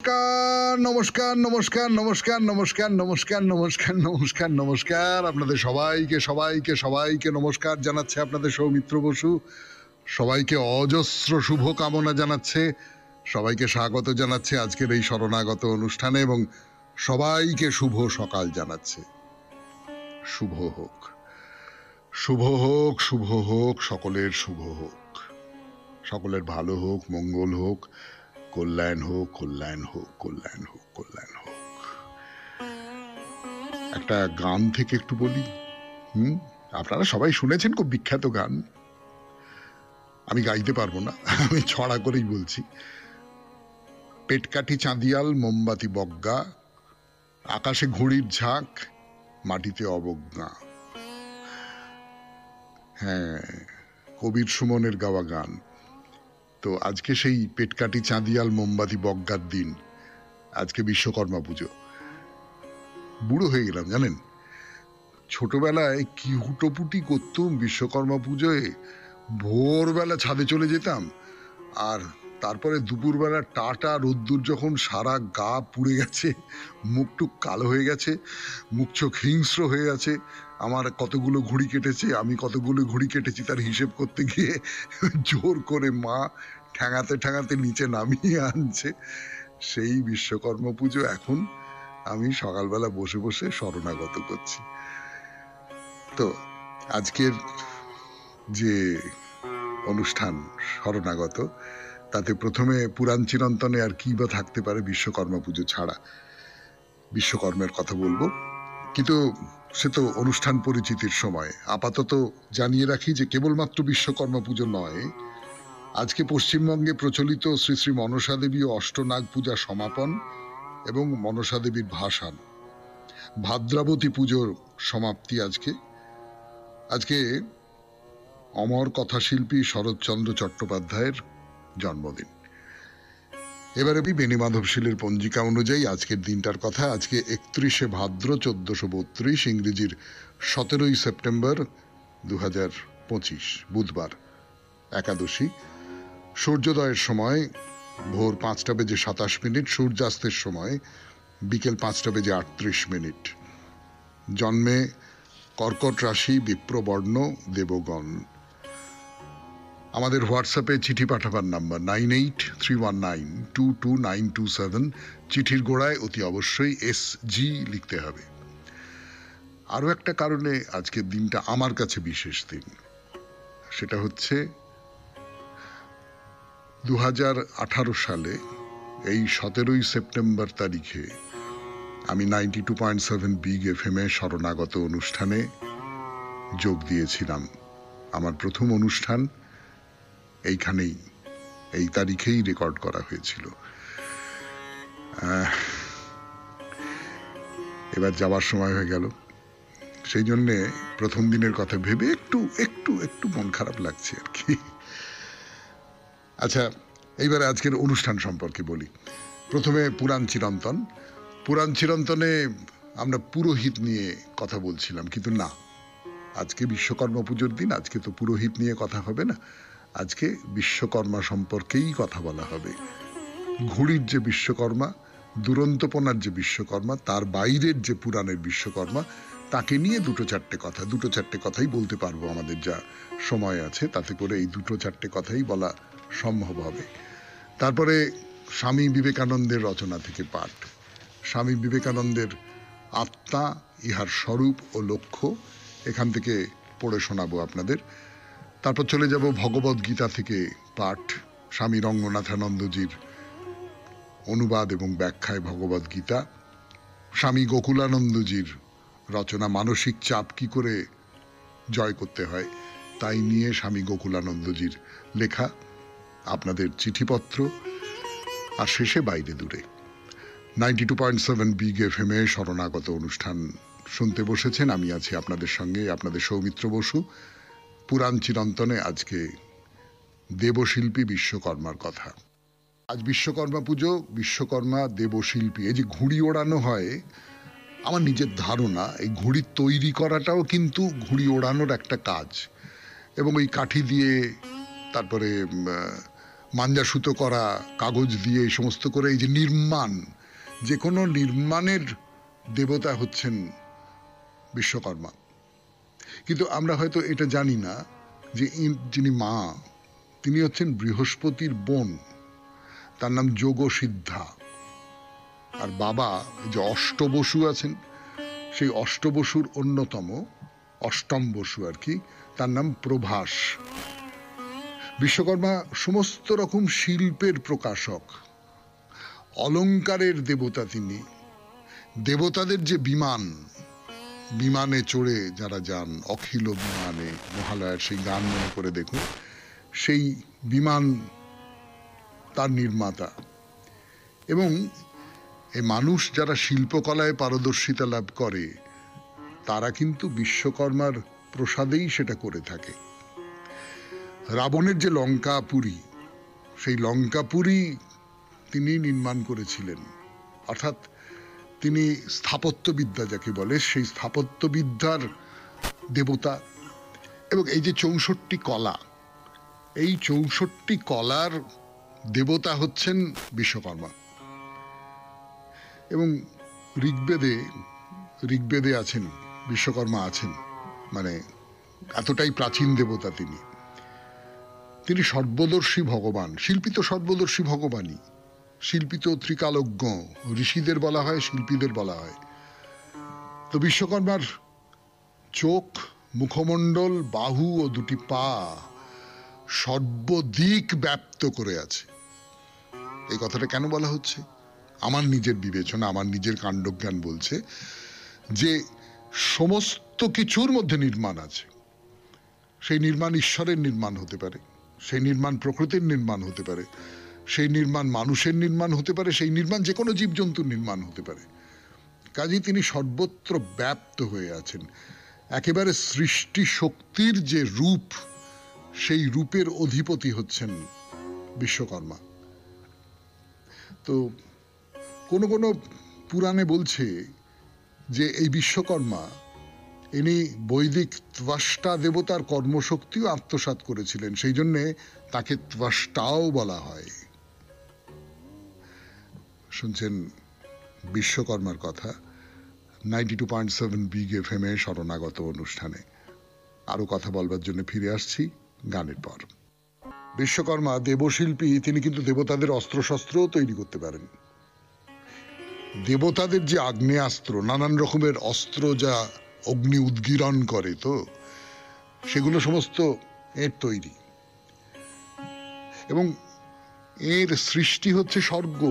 নমস্কার নমস্কার নমস্কার নমস্কার নমস্কার নমস্কার নমস্কার নমস্কার আপনাদের সবাইকে সবাইকে সবাইকে নমস্কার জানাচ্ছে আপনাদের সৌমিত্র বসু। সবাইকে অজস্র শুভ কামনা জানাচ্ছে, সবাইকে স্বাগত জানাচ্ছে আজকের এই শরণাগত অনুষ্ঠানে এবং সবাইকে শুভ সকাল জানাচ্ছে। শুভ হোক, শুভ হোক, শুভ হোক, সকলের শুভ হোক, সকলের ভালো হোক, মঙ্গল হোক, কল্যাণ হোক, কল্যাণ হোক, কল্যাণ হোক, কল্যাণ হোক। একটা গান থেকে একটু বলি। আপনারা সবাই শুনেছেন, খুব বিখ্যাত গান। আমি গাইতে পারবো না, আমি ছড়া করেই বলছি। পেটকাঠি চাঁদিয়াল মোমবাতি বজ্ঞা, আকাশে ঘুড়ির ঝাঁক, মাটিতে অবজ্ঞা। হ্যাঁ, কবির সুমনের গাওয়া গান। তো আজকে সেই পেটকাঠি চাঁদিয়াল মোমবাতি বজ্ঞার দিন, আজকে বিশ্বকর্মা পুজো। বুড়ো হয়ে গেলাম জানেন। ছোটবেলায় কি হুটোপুটি করতুম বিশ্বকর্মা পুজোয়। ভোরবেলা ছাদে চলে যেতাম, আর তারপরে দুপুরবেলা টাটা রোদ্দুর যখন সারা গা পুড়ে গেছে, মুখ টুক কালো হয়ে গেছে, মুখ চোখ হিংস্র হয়ে গেছে, আমার কতগুলো ঘুড়ি কেটেছে, আমি কতগুলো ঘুড়ি কেটেছি তার হিসেব করতে গিয়ে জোর করে মা ঠ্যাঙাতে ঠ্যাঙাতে নিচে নামিয়ে আনছে। সেই বিশ্বকর্মা পুজো এখন আমি সকালবেলা বসে বসে শরণাগত করছি। তো আজকের যে অনুষ্ঠান শরণাগত, তাতে প্রথমে পুরাণ চিরন্তনে আর কি বা থাকতে পারে বিশ্বকর্মা পুজো ছাড়া। বিশ্বকর্মের কথা বলবো, কিন্তু সে তো অনুষ্ঠান পরিচিতির সময়। আপাতত জানিয়ে রাখি যে কেবলমাত্র বিশ্বকর্মা পুজো নয়, আজকে পশ্চিমবঙ্গে প্রচলিত শ্রী শ্রী মনসা দেবী ও অষ্টনাগ পূজা সমাপন এবং মনসা দেবীর ভাসান, ভাদ্রাবতী পুজোর সমাপ্তি আজকে। আজকে অমর কথাশিল্পী শরৎচন্দ্র চট্টোপাধ্যায়ের জন্মদিন। এবারে বেণীমাধবশীলের পঞ্জিকা অনুযায়ী আজকের দিনটার কথা। আজকে 31শে ভাদ্র 1432, ইংরেজির 17ই সেপ্টেম্বর 2025, বুধবার, একাদশী। সূর্যোদয়ের সময় ভোর 5:27, সূর্যাস্তের সময় বিকেল 5:38। জন্মে কর্কট রাশি, বিপ্রবর্ণ, দেবগণ। আমাদের হোয়াটসঅ্যাপে চিঠি পাঠাবার নাম্বার 9831922927। চিঠির গোড়ায় অতি অবশ্যই SG লিখতে হবে। আরও একটা কারণে আজকের দিনটা আমার কাছে বিশেষ দিন, সেটা হচ্ছে 2018 সালে এই 17ই সেপ্টেম্বর তারিখে আমি 92.7 বিগ FM শরণাগত অনুষ্ঠানে যোগ দিয়েছিলাম। আমার প্রথম অনুষ্ঠান এইখানেই, এই তারিখেই রেকর্ড করা হয়েছিল। এবার যাওয়ার সময় হয়ে গেল, সেই জন্যে প্রথম দিনের কথা ভেবে একটু একটু একটু মন খারাপ লাগছে আর কি। আচ্ছা, এইবারে আজকের অনুষ্ঠান সম্পর্কে বলি। প্রথমে পুরাণ চিরন্তন। পুরাণ চিরন্তনে আমরা পুরোহিত নিয়ে কথা বলছিলাম, কিন্তু না, আজকে বিশ্বকর্মা পুজোর দিন, আজকে তো পুরোহিত নিয়ে কথা হবে না। আজকে বিশ্বকর্মা সম্পর্কেই কথা বলা হবে। ঘুড়ির যে বিশ্বকর্মা, দুরন্তপনার যে বিশ্বকর্মা, তার বাইরের যে পুরাণের বিশ্বকর্মা, তাকে নিয়ে দুটো চারটে কথাই বলতে পারবো। আমাদের যা সময় আছে তাতে করে এই দুটো চারটে কথাই বলা সম্ভব হবে। তারপরে স্বামী বিবেকানন্দের রচনা থেকে পাঠ, স্বামী বিবেকানন্দের আত্মা, ইহার স্বরূপ ও লক্ষ্য, এখান থেকে পড়ে শোনাবো আপনাদের। তারপর চলে যাব ভগবদ গীতা থেকে পাঠ, স্বামী রঙ্গনাথানন্দজির অনুবাদ এবং ব্যাখ্যায় ভগবদ গীতা। স্বামী গোকুলানন্দজির রচনা মানসিক চাপ কি করে জয় করতে হয়, তাই নিয়ে স্বামী গোকুলানন্দজির লেখা আপনাদের চিঠিপত্র। আর শেষে বাইরে দূরে 92.7 বিগ FM শরণাগত অনুষ্ঠান শুনতে বসেছেন। আমি আছি আপনাদের সঙ্গে, আপনাদের সৌমিত্র বসু। পুরাণ চিরন্তনে আজকে দেবশিল্পী বিশ্বকর্মার কথা। আজ বিশ্বকর্মা পুজো, বিশ্বকর্মা, দেবশিল্পী। এই যে ঘুড়ি ওড়ানো হয়, আমার নিজের ধারণা এই ঘুড়ি তৈরি করাটাও কিন্তু ঘুড়ি ওড়ানোর একটা কাজ। এবং ওই কাঠি দিয়ে তারপরে মাঞ্জা সুতো করা, কাগজ দিয়ে এই সমস্ত করে, এই যে নির্মাণ, যে কোনো নির্মাণের দেবতা হচ্ছেন বিশ্বকর্মা। কিন্তু আমরা হয়তো এটা জানি না যে যিনি মা, তিনি হচ্ছেন বৃহস্পতির বোন, তার নাম যোগসিদ্ধা। আর বাবা যে অষ্টবসু আছেন, সেই অষ্টবসুর অন্যতম, অষ্টম বসু আর কি, তার নাম প্রভাস। বিশ্বকর্মা সমস্ত রকম শিল্পের প্রকাশক, অলংকারের দেবতা তিনি। দেবতাদের যে বিমান, বিমানে চড়ে যারা যান, অখিল বিমানে, মহালয়ার সেই গান মনে করে দেখুন, সেই বিমান তার নির্মাতা। এবং এই মানুষ যারা শিল্পকলায় পারদর্শিতা লাভ করে, তারা কিন্তু বিশ্বকর্মার প্রসাদেই সেটা করে থাকে। রাবণের যে লঙ্কাপুরী, সেই লঙ্কাপুরী তিনি নির্মাণ করেছিলেন, অর্থাৎ তিনি স্থাপত্যবিদ্যা যাকে বলে, সেই স্থাপত্যবিদ্যার দেবতা। এবং এই যে 64 কলা, এই 64 কলার দেবতা হচ্ছেন বিশ্বকর্মা। এবং ঋগ্বেদে আছেন বিশ্বকর্মা, আছেন, মানে এতটাই প্রাচীন দেবতা তিনি। তিনি সর্বদর্শী ভগবান। শিল্পী তো সর্বদর্শী ভগবানই, শিল্পী তো ত্রিকালজ্ঞ, ঋষিদের বলা হয়, শিল্পীদের বলা হয়। তো বিশ্বকর্মার চোখ, মুখমণ্ডল, বাহু ও দুটি পা সর্বদিক ব্যাপ্ত করে আছে। এই কথাটা কেন বলা হচ্ছে? আমার নিজের বিবেচনা, আমার নিজের কাণ্ডজ্ঞান বলছে যে সমস্ত কিছুর মধ্যে নির্মাণ আছে। সেই নির্মাণ ঈশ্বরের নির্মাণ হতে পারে, সেই নির্মাণ প্রকৃতির নির্মাণ হতে পারে, সেই নির্মাণ মানুষের নির্মাণ হতে পারে, সেই নির্মাণ যে কোনো জীবজন্তুর নির্মাণ হতে পারে। কাজেই তিনি সর্বত্র ব্যাপ্ত হয়ে আছেন। একেবারে সৃষ্টি শক্তির যে রূপ, সেই রূপের অধিপতি হচ্ছেন বিশ্বকর্মা। তো কোনো কোনো পুরাণে বলছে যে এই বিশ্বকর্মা, ইনি বৈদিক ত্বষ্টা দেবতার কর্মশক্তিও আত্মসাৎ করেছিলেন, সেই জন্যে তাকে ত্বষ্টাও বলা হয়। শুনছেন বিশ্বকর্মার কথা 92.7 বিগ এফএম-এ শরণাগত অনুষ্ঠানে। আরো কথা বলবার জন্য ফিরে আসছি গানের পর। বিশ্বকর্মা দেবশিল্পী, তিনি কিন্তু দেবতাদের অস্ত্রশস্ত্রও তৈরি করতে পারেন। দেবতাদের যে আগ্নেয়াস্ত্র, নানান রকমের অস্ত্র যা অগ্নি উদ্গীরণ করে, তো সেগুলো সমস্ত এর তৈরি। এবং এর সৃষ্টি হচ্ছে স্বর্গ।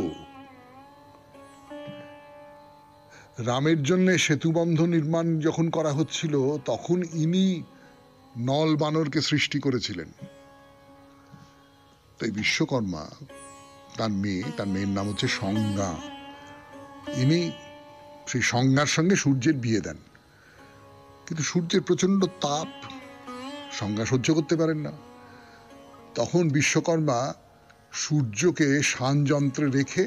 রামের জন্য সেতুবন্ধ নির্মাণ যখন করা হচ্ছিল, তখন ইনি নল বানরকে সৃষ্টি করেছিলেন। তাই বিশ্বকর্মা, তার মেয়ের নাম হচ্ছে সংজ্ঞা, ইনি সেই সংজ্ঞার সঙ্গে সূর্যের বিয়ে দেন। কিন্তু সূর্যের প্রচন্ড তাপ সংজ্ঞা সহ্য করতে পারেন না। তখন বিশ্বকর্মা সূর্যকে শানযন্ত্রে রেখে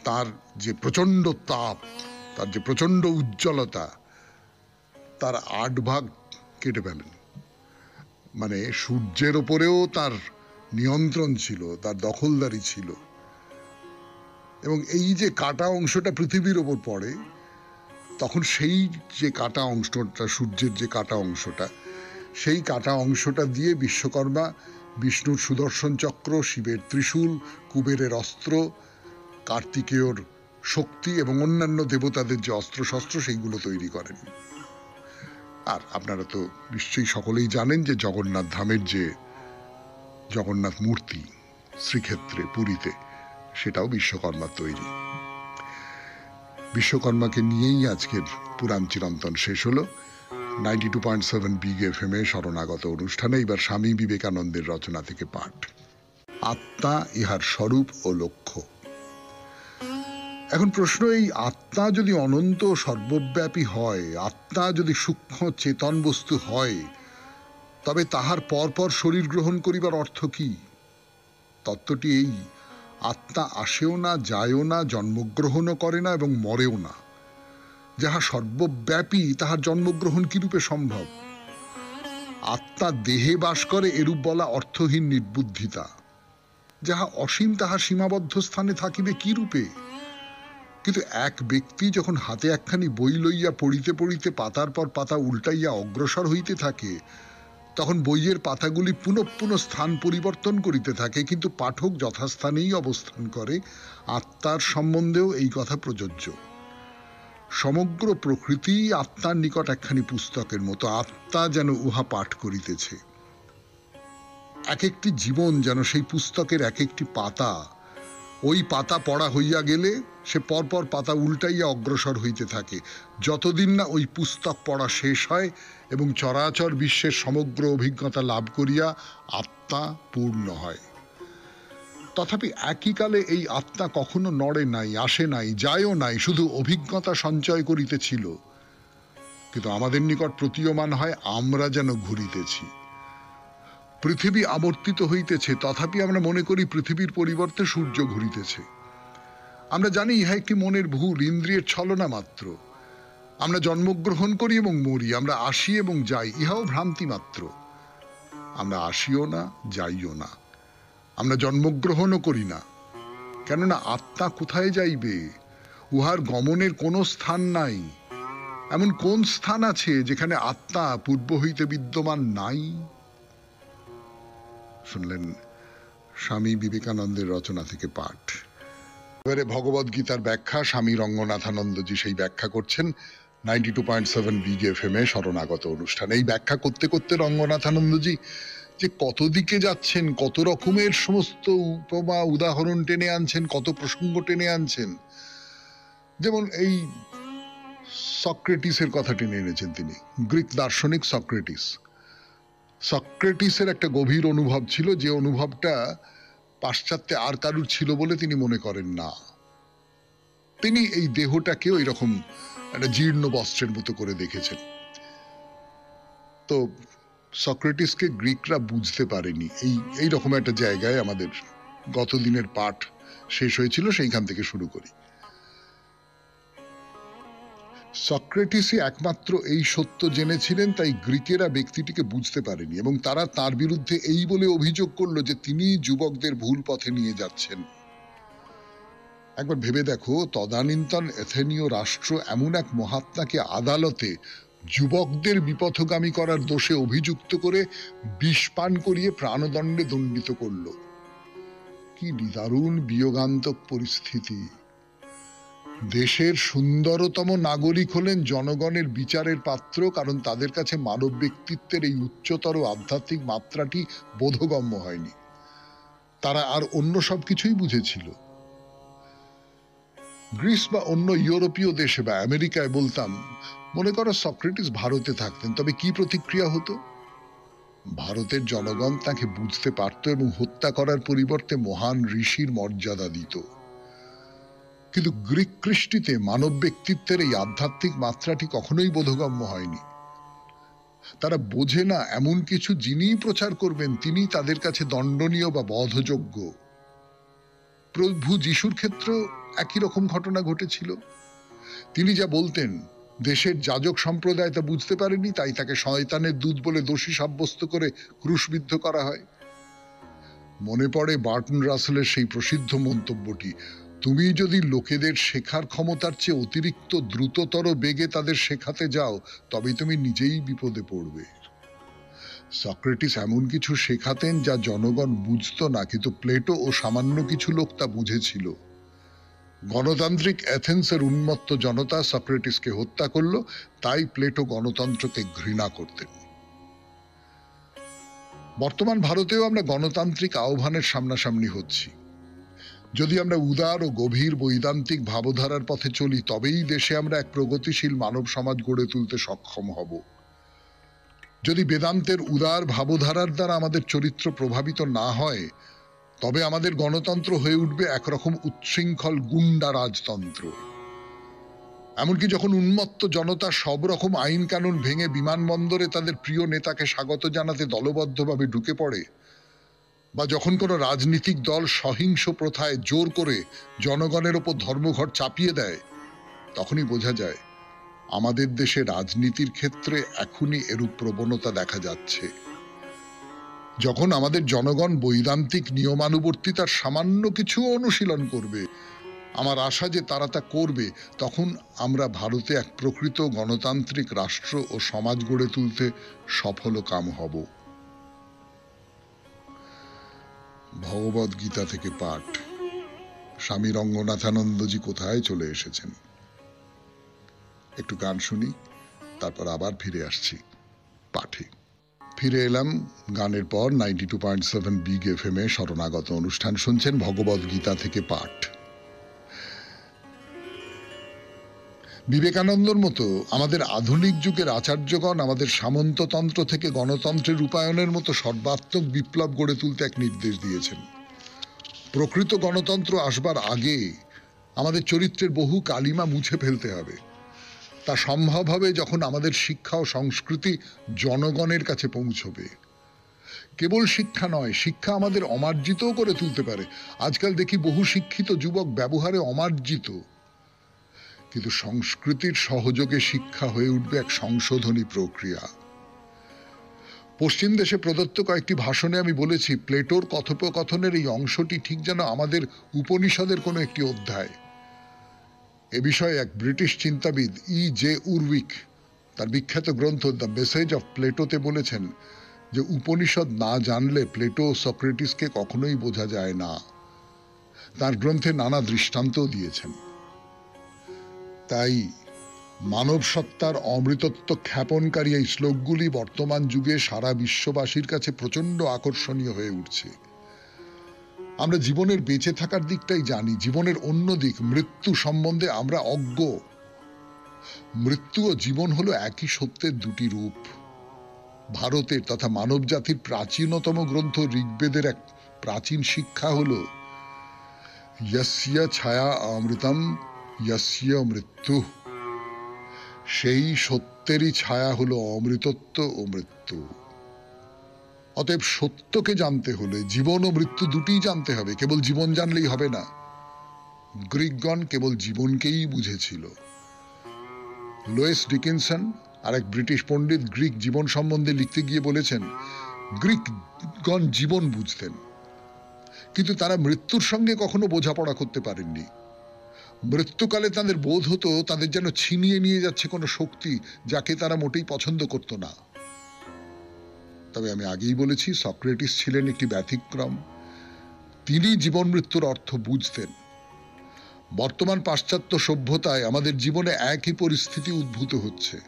তার যে প্রচন্ড তাপ, তার যে প্রচন্ড উজ্জ্বলতা, তার 8 ভাগ কেটে ফেলেন। মানে সূর্যের ওপরেও তার নিয়ন্ত্রণ ছিল, তার দখলদারি ছিল। এবং এই যে কাটা অংশটা পৃথিবীর ওপর পড়ে, তখন সেই যে কাটা অংশটা, সূর্যের যে কাটা অংশটা, সেই কাটা অংশটা দিয়ে বিশ্বকর্মা বিষ্ণুর সুদর্শন চক্র, শিবের ত্রিশূল, কুবেরের অস্ত্র, কার্তিকেয়র শক্তি এবং অন্যান্য দেবতাদের যে অস্ত্রশস্ত্র, সেইগুলো তৈরি করেন। আর আপনারা তো নিশ্চয়ই সকলেই জানেন যে জগন্নাথ ধামের যে জগন্নাথ মূর্তি শ্রীক্ষেত্রে পুরীতে, সেটাও বিশ্বকর্মার তৈরি। বিশ্বকর্মাকে নিয়েই আজকের পুরাণ চিরন্তন শেষ হলো 92.7 বিগ এফএম-এ শরণাগত অনুষ্ঠানে। এবার স্বামী বিবেকানন্দের রচনা থেকে পাঠ, আত্মা ইহার স্বরূপ ও লক্ষ্য। এখন প্রশ্ন, এই আত্মা যদি অনন্ত সর্বব্যাপী হয়, আত্মা যদি সূক্ষ্ম চেতন বস্তু হয়, তবে তাহার পরপর শরীর গ্রহণ করিবার অর্থ কি? তত্ত্বটি এই, আত্মা আসেও না, যায়ও না, জন্মগ্রহণও করে না এবং মরেও না। যাহা সর্বব্যাপী, তাহার জন্মগ্রহণ কিরূপে সম্ভব? আত্মা দেহে বাস করে, এরূপ বলা অর্থহীন নির্বুদ্ধিতা। যাহা অসীম তাহা সীমাবদ্ধ স্থানে থাকিবে কি রূপে? কিন্তু এক ব্যক্তি যখন হাতে একখানি বই লইয়া পড়িতে পড়িতে পাতার পর পাতা উল্টাইয়া অগ্রসর হইতে থাকে, তখন বইয়ের পাতাগুলি পুনঃ পুনঃ স্থান পরিবর্তন করিতে থাকে, কিন্তু পাঠক যথাস্থানেই অবস্থান করে। আত্মার সম্বন্ধেও এই কথা প্রযোজ্য। সমগ্র প্রকৃতি আত্মার নিকট একখানি পুস্তকের মতো। আত্মা যেন উহা পাঠ করিতেছে, এক একটি জীবন যেন সেই পুস্তকের এক একটি পাতা। ওই পাতা পড়া হইয়া গেলে সে পরপর পাতা উল্টাইয়া অগ্রসর হইতে থাকে, যতদিন না ওই পুস্তক পড়া শেষ হয় এবং চরাচর বিশ্বের সমগ্র অভিজ্ঞতা লাভ করিয়া আত্মা পূর্ণ হয়। তথাপি একই কালে এই আত্মা কখনো নড়ে নাই, আসে নাই, যায়ও নাই, শুধু অভিজ্ঞতা সঞ্চয় করিতেছিল। কিন্তু আমাদের নিকট প্রতীয়মান হয় আমরা যেন ঘুরিতেছি। পৃথিবী আবর্তিত হইতেছে, তথাপি আমরা মনে করি পৃথিবীর পরিবর্তে সূর্য ঘুরিতেছে। আমরা জানি ইহা একটি মনের ভুল, ইন্দ্রিয়ের ছলনা মাত্র। আমরা জন্মগ্রহণ করি এবং মরি, আমরা আসি এবং যাই, ইহাও ভ্রান্তি মাত্র। আমরা আসিও না, যাইও না, আমরা জন্মগ্রহণও করি না। কেননা আত্মা কোথায় যাইবে? উহার গমনের কোনো স্থান নাই। এমন কোন স্থান আছে যেখানে আত্মা পূর্ব হইতে বিদ্যমান নাই? শুনলেন স্বামী বিবেকানন্দের রচনা থেকে পাঠ। এবারে ভগবদ গীতার ব্যাখ্যা স্বামী রঙ্গনাথানন্দজি সেই ব্যাখ্যা করছেন 92.7 বিগ এফএম-এ শরণাগত অনুষ্ঠান। এই ব্যাখ্যা করতে করতে রঙ্গনাথানন্দজি যে কত দিকে যাচ্ছেন, কত রকমের সমস্ত উপমা উদাহরণ টেনে আনছেন, কত প্রসঙ্গ টেনে আনছেন। যেমন এই সক্রেটিসের কথা টেনে এনেছেন তিনি, গ্রিক দার্শনিক সক্রেটিস। সক্রেটিসের একটা গভীর অনুভব ছিল, যে অনুভবটা পাশ্চাত্যে আর কারুর ছিল বলে তিনি মনে করেন না। তিনি এই দেহটাকেও এরকম একটা জীর্ণ বস্ত্রের মতো করে দেখেছেন। তো সক্রেটিসকে গ্রিকরা বুঝতে পারেনি। এই রকম একটা জায়গায় আমাদের গত দিনের পাঠ শেষ হয়েছিল, সেইখান থেকে শুরু করি। সক্রেটিসই একমাত্র এই সত্য জেনেছিলেন, তাই গ্রিকেরা ব্যক্তিটিকে বুঝতে পারেনি এবং তারা তার বিরুদ্ধে এই বলে অভিযোগ করলো যে তিনি যুবকদের ভুল পথে নিয়ে যাচ্ছেন। একবার ভেবে দেখো, তদানীন্তন এথেনীয় রাষ্ট্র এমন এক মহাত্মাকে আদালতে যুবকদের বিপথগামী করার দোষে অভিযুক্ত করে বিষ পান করিয়ে প্রাণদণ্ডে দণ্ডিত করল। কি নিদারুণ বিয়োগান্তক পরিস্থিতি! দেশের সুন্দরতম নাগরিক হলেন জনগণের বিচারের পাত্র, কারণ তাদের কাছে মানব ব্যক্তিত্বের এই উচ্চতর আধ্যাত্মিক মাত্রাটি বোধগম্য হয়নি। তারা আর অন্য সব কিছুই বুঝেছিল। গ্রিস বা অন্য ইউরোপীয় দেশে বা আমেরিকায় বলতাম, মনে করো সক্রেটিস ভারতে থাকতেন, তবে কি প্রতিক্রিয়া হতো? ভারতের জনগণ তাকে বুঝতে পারত এবং হত্যা করার পরিবর্তে মহান ঋষির মর্যাদা দিত। কিন্তু গ্রিক কৃষ্টিতে মানব ব্যক্তিত্বের এই আধ্যাত্মিক মাত্রাটি কখনোই বোধগম্য হয়নি। তারা বোঝে না এমন কিছু যিনি প্রচার করবেন তিনি তাদের কাছে দণ্ডনীয় বা বধযোগ্য। প্রভু যিশুর ক্ষেত্রেও একই রকম ঘটনা ঘটেছিল। তিনি যা বলতেন দেশের যাজক সম্প্রদায় তা বুঝতে পারেনি, তাই তাকে শয়তানের দূত বলে দোষী সাব্যস্ত করে ক্রুশবিদ্ধ করা হয়। মনে পড়ে বার্টন রাসেলের সেই প্রসিদ্ধ মন্তব্যটি, তুমি যদি লোকেদের শেখার ক্ষমতার চেয়ে অতিরিক্ত দ্রুততর বেগে তাদের শেখাতে যাও, তবে তুমি নিজেই বিপদে পড়বে। সক্রেটিস এমন কিছু শেখাতেন যা জনগণ বুঝতো না, কিন্তু প্লেটো ও সামান্য কিছু লোক তা বুঝেছিল। গণতান্ত্রিক অ্যাথেন্সের উন্মত্ত জনতা সক্রেটিসকে হত্যা করল, তাই প্লেটো গণতন্ত্রকে ঘৃণা করতেন। বর্তমান ভারতেও আমরা গণতান্ত্রিক আহ্বানের সামনাসামনি হচ্ছি। যদি আমরা উদার ও গভীর বৈদান্তিক ভাবধারার পথে চলি, তবেই দেশে আমরা এক প্রগতিশীল মানব সমাজ গড়ে তুলতে সক্ষম হব। যদি বেদান্তের উদার ভাবধারার দ্বারা আমাদের চরিত্র প্রভাবিত না হয়, তবে আমাদের গণতন্ত্র হয়ে উঠবে একরকম উচ্ছৃঙ্খল গুন্ডা রাজতন্ত্র। এমনকি যখন উন্মত্ত জনতা সব রকম আইন কানুন ভেঙে বিমানবন্দরে তাদের প্রিয় নেতাকে স্বাগত জানাতে দলবদ্ধভাবে ঢুকে পড়ে, বা যখন কোনো রাজনীতিক দল সহিংস প্রথায় জোর করে জনগণের ওপর ধর্মঘট চাপিয়ে দেয়, তখনই বোঝা যায় আমাদের দেশে রাজনীতির ক্ষেত্রে এখনই এরূপ প্রবণতা দেখা যাচ্ছে। যখন আমাদের জনগণ বৈদান্তিক নিয়মানুবর্তিতার সামান্য কিছু অনুশীলন করবে, আমার আশা যে তারা তা করবে, তখন আমরা ভারতে এক প্রকৃত গণতান্ত্রিক রাষ্ট্র ও সমাজ গড়ে তুলতে সফলকাম হব। ভগবদ গীতা থেকে পাঠ। স্বামী রঙ্গনাথানন্দজি কোথায় চলে এসেছেন। একটু গান শুনি, তারপর আবার ফিরে আসছি পাঠে। ফিরে এলাম গানের পর। 92.7 বিগ FM এ শরণাগত অনুষ্ঠান শুনছেন, ভগবদ গীতা থেকে পাঠ। বিবেকানন্দর মতো আমাদের আধুনিক যুগের আচার্যগণ আমাদের সামন্ততন্ত্র থেকে গণতন্ত্রের রূপায়ণের মতো সর্বাত্মক বিপ্লব গড়ে তুলতে এক নির্দেশ দিয়েছেন। প্রকৃত গণতন্ত্র আসবার আগে আমাদের চরিত্রের বহু কালিমা মুছে ফেলতে হবে। তা সম্ভব হবে যখন আমাদের শিক্ষা ও সংস্কৃতি জনগণের কাছে পৌঁছবে। কেবল শিক্ষা নয়, শিক্ষা আমাদের অমার্জিতও করে তুলতে পারে। আজকাল দেখি বহু শিক্ষিত যুবক ব্যবহারে অমার্জিত, কিন্তু সংস্কৃতির সহযোগে শিক্ষা হয়ে উঠবে এক সংশোধনী প্রক্রিয়া। পশ্চিম দেশে প্রদত্ত কয়েকটি ভাষণে আমি বলেছি, প্লেটোর কথোপকথনের এই অংশটি ঠিক যেন আমাদের উপনিষদের কোনো একটি অধ্যায়। এ বিষয়ে এক ব্রিটিশ চিন্তাবিদ E.J. উরউইক তার বিখ্যাত গ্রন্থ দ্য মেসেজ অফ প্লেটোতে বলেছেন যে উপনিষদ না জানলে প্লেটো ও সক্রেটিসকে কখনোই বোঝা যায় না। তার গ্রন্থে নানা দৃষ্টান্তও দিয়েছেন। তাই মানব সত্তার অমৃতত্ব খ্যাপনকারী এই শ্লোকগুলি বর্তমান যুগে সারা বিশ্ববাসীর কাছে প্রচন্ড আকর্ষণীয় হয়ে উঠছে। আমরা জীবনের বেঁচে থাকার দিকটাই জানি, জীবনের অন্য দিক মৃত্যু সম্বন্ধে আমরা অজ্ঞ। মৃত্যু ও জীবন হলো একই সত্যের দুটি রূপ। ভারতের তথা মানব জাতির প্রাচীনতম গ্রন্থ ঋগ্বেদের এক প্রাচীন শিক্ষা হলো ইয়স্য ছায়া অমৃতম ইয়স্য মৃত্যু। সেই সত্যেরই ছায়া হলো অমৃতত্ব ও মৃত্যু। অতএব সত্যকে জানতে হলে জীবন ও মৃত্যু দুটিই জানতে হবে। কেবল জীবন জানলেই হবে না। গ্রিকগণ কেবল জীবনকেই বুঝেছিল। লোয়েস ডিকিনসন আর এক ব্রিটিশ পণ্ডিত গ্রিক জীবন সম্বন্ধে লিখতে গিয়ে বলেছেন, গ্রিকগণ জীবন বুঝতেন, কিন্তু তারা মৃত্যুর সঙ্গে কখনো বোঝাপড়া করতে পারেননি। মৃত্যুকালে তাদের বোধ হতো তাদের যেন ছিনিয়ে নিয়ে যাচ্ছে কোনো শক্তি, যাকে তারা মোটেই পছন্দ করত না। তবে আমি আগেই বলেছি, সক্রেটিস ছিলেন একটি ব্যতিক্রম। তিনি জীবন মৃত্যুর অর্থ বুঝতেন। বর্তমান পাশ্চাত্য সভ্যতায় আমাদের জীবনে একই পরিস্থিতি উদ্ভূত হচ্ছে।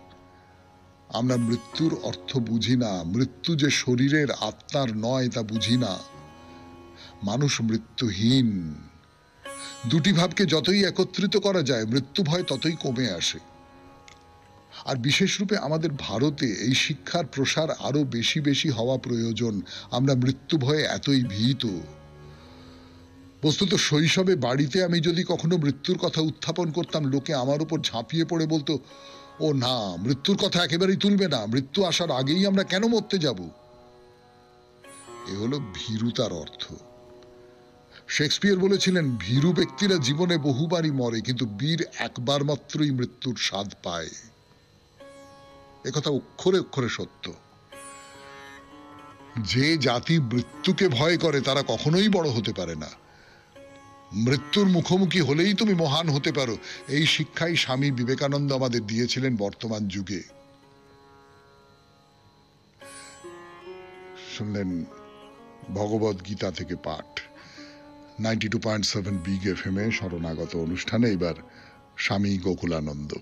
আমরা মৃত্যুর অর্থ বুঝি না। মৃত্যু যে শরীরের আত্মার নয় তা বুঝি না। মানুষ মৃত্যুহীন। দুটি ভাবকে যতই একত্রিত করা যায়, মৃত্যু ভয় ততই কমে আসে। আর বিশেষ রূপে আমাদের ভারতে এই শিক্ষার প্রসার আরো বেশি বেশি হওয়া প্রয়োজন। আমরা মৃত্যু ভয়ে এতই ভীত। বস্তুত শৈশবে বাড়িতে আমি যদি কখনো মৃত্যুর কথা উত্থাপন করতাম, লোকে আমার উপর ঝাঁপিয়ে পড়ে বলতো, ও না, মৃত্যুর কথা একেবারেই তুলবে না, মৃত্যু আসার আগেই আমরা কেন মরতে যাব। এ হলো ভীরুতার অর্থ। শেক্সপিয়ার বলেছিলেন, ভীরু ব্যক্তিরা জীবনে বহুবারই মরে, কিন্তু বীর একবার মাত্রই মৃত্যুর স্বাদ পায়। একথা অক্ষরে অক্ষরে সত্য। যে জাতি মৃত্যুকে ভয় করে তারা কখনোই বড় হতে পারে না। মৃত্যুর মুখোমুখি হলেই তুমি মহান হতে পারো, এই শিক্ষাই স্বামী বিবেকানন্দ আমাদের দিয়েছিলেন বর্তমান যুগে। শুনলেন ভগবদ গীতা থেকে পাঠ। 92.7 বিগ FM এ শরণাগত অনুষ্ঠানে এবার স্বামী গোকুলানন্দ।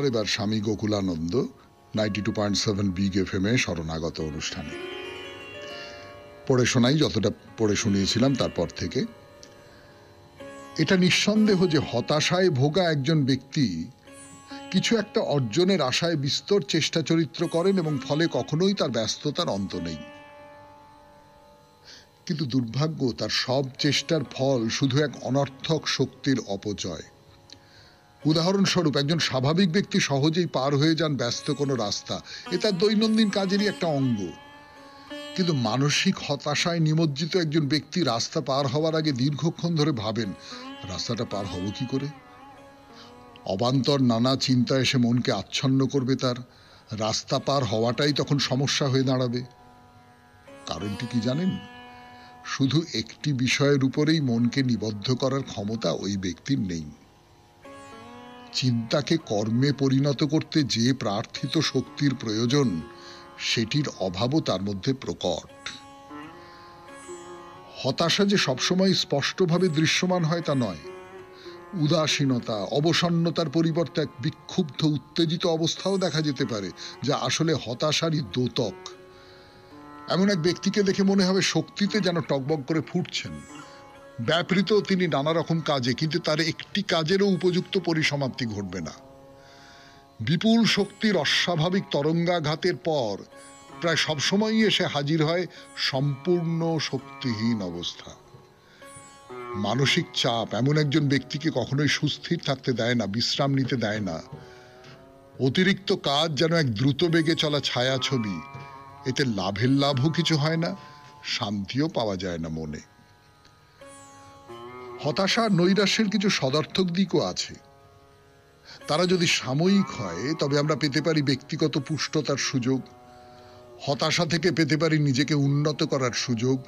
এবার স্বামী গোকুলানন্দ 92.7 বিগ FM এ শরণাগত অনুষ্ঠানে পড়ে শোনাই, যতটা পড়ে শুনিয়েছিলাম তারপর থেকে। এটা নিঃসন্দেহ যে হতাশায় ভোগা একজন ব্যক্তি কিছু একটা অর্জনের আশায় বিস্তর চেষ্টা চরিত্র করেন এবং ফলে কখনোই তার ব্যস্ততার অন্ত নেই। কিন্তু দুর্ভাগ্য, তার সব চেষ্টার ফল শুধু এক অনর্থক শক্তির অপচয়। উদাহরণস্বরূপ, একজন স্বাভাবিক ব্যক্তি সহজেই পার হয়ে যান ব্যস্ত কোনো রাস্তা, এ তার দৈনন্দিন কাজেরই একটা অঙ্গ। কিন্তু মানসিক হতাশায় নিমজ্জিত একজন ব্যক্তি রাস্তা পার হওয়ার আগে দীর্ঘক্ষণ ধরে ভাবেন, রাস্তাটা পার হব কি করে। অবান্তর নানা চিন্তা এসে মনকে আচ্ছন্ন করবে তার। রাস্তা পার হওয়াটাই তখন সমস্যা হয়ে দাঁড়াবে। কারণটি কি জানেন? শুধু একটি বিষয়ের উপরেই মনকে নিবদ্ধ করার ক্ষমতা ওই ব্যক্তির নেই। চিন্তাকে কর্মে পরিণত করতে যে প্রার্থিত শক্তির প্রয়োজন, সেটির অভাবও তার মধ্যে প্রকট। হতাশা যে সবসময় স্পষ্টভাবে দৃশ্যমান হয় তা নয়। উদাসীনতা, অবসন্নতার পরিবর্তে এক বিক্ষুব্ধ উত্তেজিত অবস্থাও দেখা যেতে পারে, যা আসলে হতাশারই দ্যোতক। এমন এক ব্যক্তিকে দেখে মনে হবে শক্তিতে যেন টগবগ করে ফুটছেন। ব্যাপৃত তিনি নানা রকম কাজে, কিন্তু তার একটি কাজেরও উপযুক্ত পরিসমাপ্তি ঘটবে না। বিপুল শক্তির অস্বাভাবিক তরঙ্গাঘাতের পর প্রায় সবসময়ই এসে হাজির হয় সম্পূর্ণ শক্তিহীন অবস্থা। মানসিক চাপ এমন একজন ব্যক্তিকে কখনোই সুস্থির থাকতে দেয় না, বিশ্রাম নিতে দেয় না। অতিরিক্ত কাজ যেন এক দ্রুত বেগে চলা ছায়াছবি। এতে লাভের লাভও কিছু হয় না, শান্তিও পাওয়া যায় না মনে। হতাশা নৈরাশ্যের কিছু সদার্থক দিকও আছে। তারা যদি সাময়িক হয়, তবে আমরা পেতে পারি ব্যক্তিগত পুষ্টতার সুযোগ। হতাশা থেকে পেতে পারি নিজেকে উন্নত করার সুযোগ।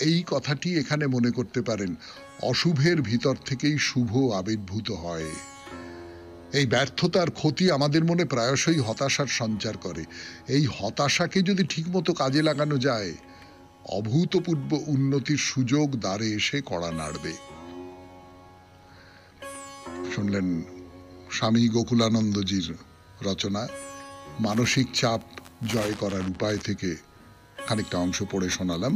এই কথাটি এখানে মনে করতে পারেন, অশুভের ভিতর থেকেই শুভ আবির্ভূত হয়। এই ব্যর্থতার ক্ষতি আমাদের মনে প্রায়শই হতাশার সঞ্চার করে। এই হতাশাকে যদি ঠিকমতো কাজে লাগানো যায়, অভূতপূর্ব উন্নতির সুযোগ দ্বারে এসে কড়া নাড়বে। শুনলেন স্বামী গোকুলানন্দজির রচনা মানসিক চাপ জয় করার উপায় থেকে খানিকটা অংশ পড়ে শোনালাম।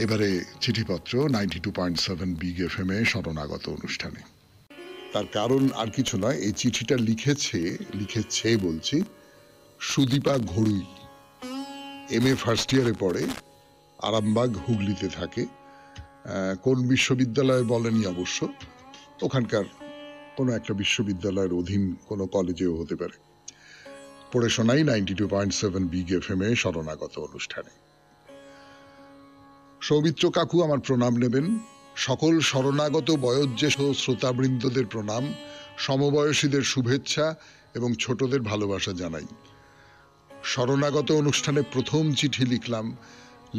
এবারে চিঠিপত্র 92.7 বিগ FM এ শরণাগত অনুষ্ঠানে। তার কারণ আর কিছু নয়, এই চিঠিটা লিখেছে বলছি সুদীপা ঘড়ুই। MA ফার্স্ট ইয়ারে পড়ে, আরামবাগ হুগলিতে থাকে। কোন বিশ্ববিদ্যালয়ে বলেনি অবশ্য, ওখানকার কোনো একটা বিশ্ববিদ্যালয়ের অধীন কোনো কলেজেও হতে পারে। পড়ে শোনাই 92.7 বিগ FM এ শরণাগত অনুষ্ঠানে। সৌমিত্র কাকু আমার প্রণাম নেবেন। সকল শরণাগত বয়োজ্যেষ্ঠ শ্রোতাবৃন্দদের প্রণাম, সমবয়সীদের শুভেচ্ছা এবং ছোটদের ভালোবাসা জানাই। শরণাগত অনুষ্ঠানে প্রথম চিঠি লিখলাম।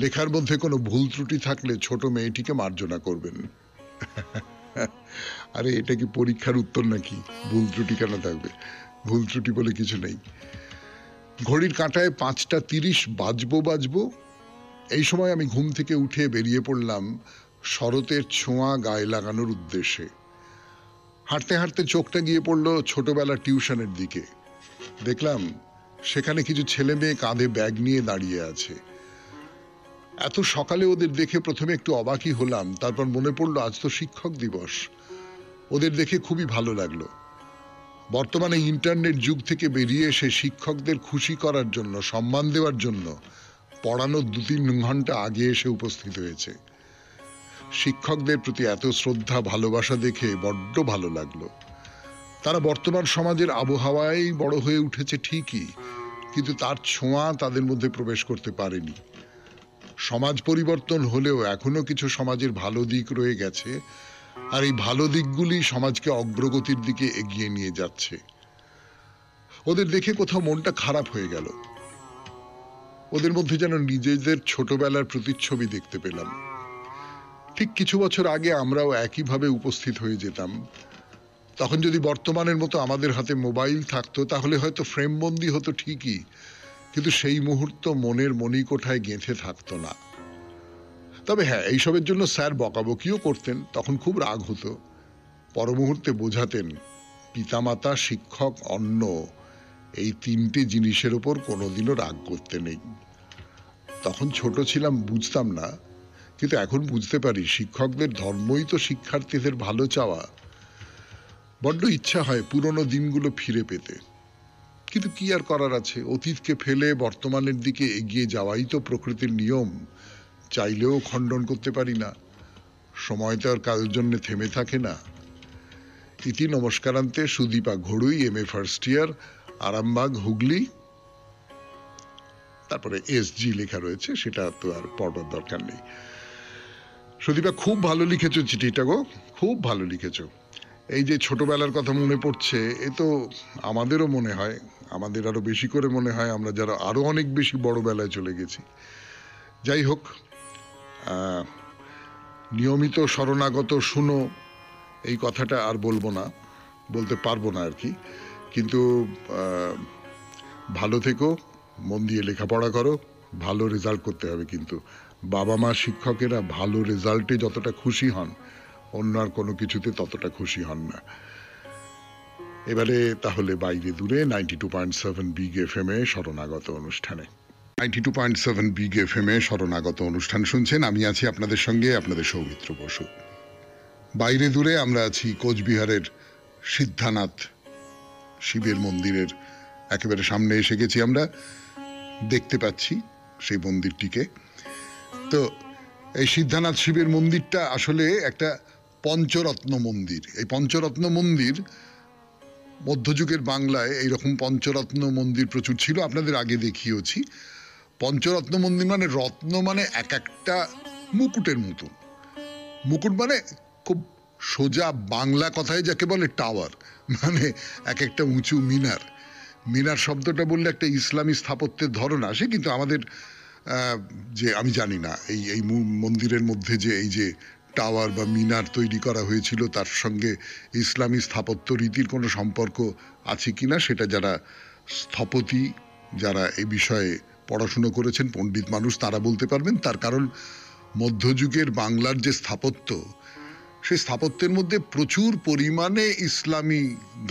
লেখার মধ্যে কোনো ভুল ত্রুটি থাকলে ছোট মেয়েটিকে মার্জনা করবেন। আরে এটা কি পরীক্ষার উত্তর নাকি? ভুল ত্রুটি কেন থাকবে? ভুল ত্রুটি বলে কিছু নেই। ঘড়ির কাঁটায় 5:30 বাজবো। এই সময় আমি ঘুম থেকে উঠে বেরিয়ে পড়লাম শরতের ছোঁয়া গায়ে লাগানোর উদ্দেশ্যে। হাঁটতে হাঁটতে চোখটা গিয়ে পড়ল ছোটবেলার টিউশনের দিকে। দেখলাম সেখানে কিছু ছেলে মেয়ে কাঁধে ব্যাগ নিয়ে দাঁড়িয়ে আছে। এত সকালে ওদের দেখে প্রথমে একটু অবাকই হলাম, তারপর মনে পড়লো আজ তো শিক্ষক দিবস। ওদের দেখে খুবই ভালো লাগলো। বর্তমানে ইন্টারনেট যুগ থেকে বেরিয়ে এসে শিক্ষকদের খুশি করার জন্য, সম্মান দেওয়ার জন্য পড়ানোর 2-3 ঘন্টা আগে এসে উপস্থিত হয়েছে। শিক্ষকদের প্রতি এত শ্রদ্ধা ভালোবাসা দেখে বড্ড ভালো লাগলো। তারা বর্তমান সমাজের আবহাওয়ায় বড় হয়ে উঠেছে ঠিকই, কিন্তু তার ছোঁয়া তাদের মধ্যে প্রবেশ করতে পারেনি। সমাজ পরিবর্তন হলেও এখনো কিছু সমাজের ভালো দিক রয়ে গেছে, আর এই ভালো দিকগুলি সমাজকে অগ্রগতির দিকে এগিয়ে নিয়ে যাচ্ছে। ওদের দেখে কোথাও মনটা খারাপ হয়ে গেল। ওদের মধ্যে যেন নিজেদের ছোটবেলার প্রতিচ্ছবি দেখতে পেলাম। ঠিক কিছু বছর আগে আমরাও একইভাবে উপস্থিত হয়ে যেতাম। তখন যদি বর্তমানের মতো আমাদের হাতে মোবাইল থাকতো, তাহলে হয়তো ফ্রেমবন্দি হতো ঠিকই, কিন্তু সেই মুহূর্ত মনের মণিকোঠায় গেঁথে থাকতো না। তবে হ্যাঁ, এইসবের জন্য স্যার বকাবকিও করতেন, তখন খুব রাগ হতো। পর মুহূর্তে বোঝাতেন পিতামাতা, শিক্ষক, অন্ন, এই 3টে জিনিসের ওপর কোনোদিনও রাগ করতে নেই। তখন ছোট ছিলাম, বুঝতাম না, কিন্তু এখন বুঝতে পারি শিক্ষকদের ধর্মই তো শিক্ষার্থীদের ভালো চাওয়া। বড্ড ইচ্ছা হয় পুরনো দিনগুলো ফিরে পেতে, কিন্তু কি আর করার আছে? অতীতকে ফেলে বর্তমানের দিকে এগিয়ে যাওয়াই তো প্রকৃতির নিয়ম। চাইলেও খণ্ডন করতে পারি না। সময় তো আর কারোর জন্য থেমে থাকে না। ইতি নমস্কারান্তে সুদীপা ঘড়ুই, MA first year, Arambagh, Hooghly. তারপরে SG লেখা রয়েছে, সেটা তো আর পড়বার দরকার নেই। সুদীপা, খুব ভালো লিখেছো চিঠিটা গো, খুব ভালো লিখেছো। এই যে ছোটবেলার কথা মনে পড়ছে, এ তো আমাদেরও মনে হয়। আমাদের আরো বেশি করে মনে হয় আমরা যারা আরো অনেক বেশি বড় বেলায় চলে গেছি। যাই হোক, নিয়মিত শরণাগত শুনো এই কথাটা আর বলবো না, বলতে পারবো না আর কি। কিন্তু ভালো থেকো, মন দিয়ে লেখাপড়া করো, ভালো রেজাল্ট করতে হবে। কিন্তু বাবা মা শিক্ষকেরা ভালো রেজাল্টে যতটা খুশি হন, অন্য আর কোনো কিছুতে ততটা খুশি হন না। এবারে তাহলে বাইরে দূরে 92.7 বিগ এফএম এ শরণাগত অনুষ্ঠানে 92.7 বিগ এফএম এ শরণাগত অনুষ্ঠান শুনছেন। আমি আছি আপনাদের সঙ্গে, আপনাদের সৌমিত্র বসু। বাইরে দূরে আমরা আছি কোচবিহারের সিদ্ধানাথ শিবের মন্দিরের একেবারে সামনে এসে গেছি। আমরা দেখতে পাচ্ছি সেই মন্দিরটিকে। তো এই সিদ্ধানাথ শিবের মন্দিরটা আসলে একটা পঞ্চরত্ন মন্দির। এই পঞ্চরত্ন মন্দির মধ্যযুগের বাংলায় এইরকম পঞ্চরত্ন মন্দির প্রচুর ছিল, আপনাদের আগে দেখিয়েছি। পঞ্চরত্ন মন্দির মানে রত্ন মানে এক একটা মুকুটের মতো। মুকুট মানে খুব সোজা বাংলা কথায় যাকে বলে টাওয়ার, মানে এক একটা উঁচু মিনার। মিনার শব্দটা বললে একটা ইসলামী স্থাপত্যের ধরন আসে, কিন্তু আমাদের যে আমি জানি না এই মন্দিরের মধ্যে যে এই যে টাওয়ার বা মিনার তৈরি করা হয়েছিল তার সঙ্গে ইসলামী স্থাপত্য রীতির কোনো সম্পর্ক আছে কিনা, সেটা যারা স্থপতি, যারা এই বিষয়ে পড়াশুনো করেছেন, পণ্ডিত মানুষ, তারা বলতে পারবেন। তার কারণ মধ্যযুগের বাংলার যে স্থাপত্য, সেই স্থাপত্যের মধ্যে প্রচুর পরিমাণে ইসলামী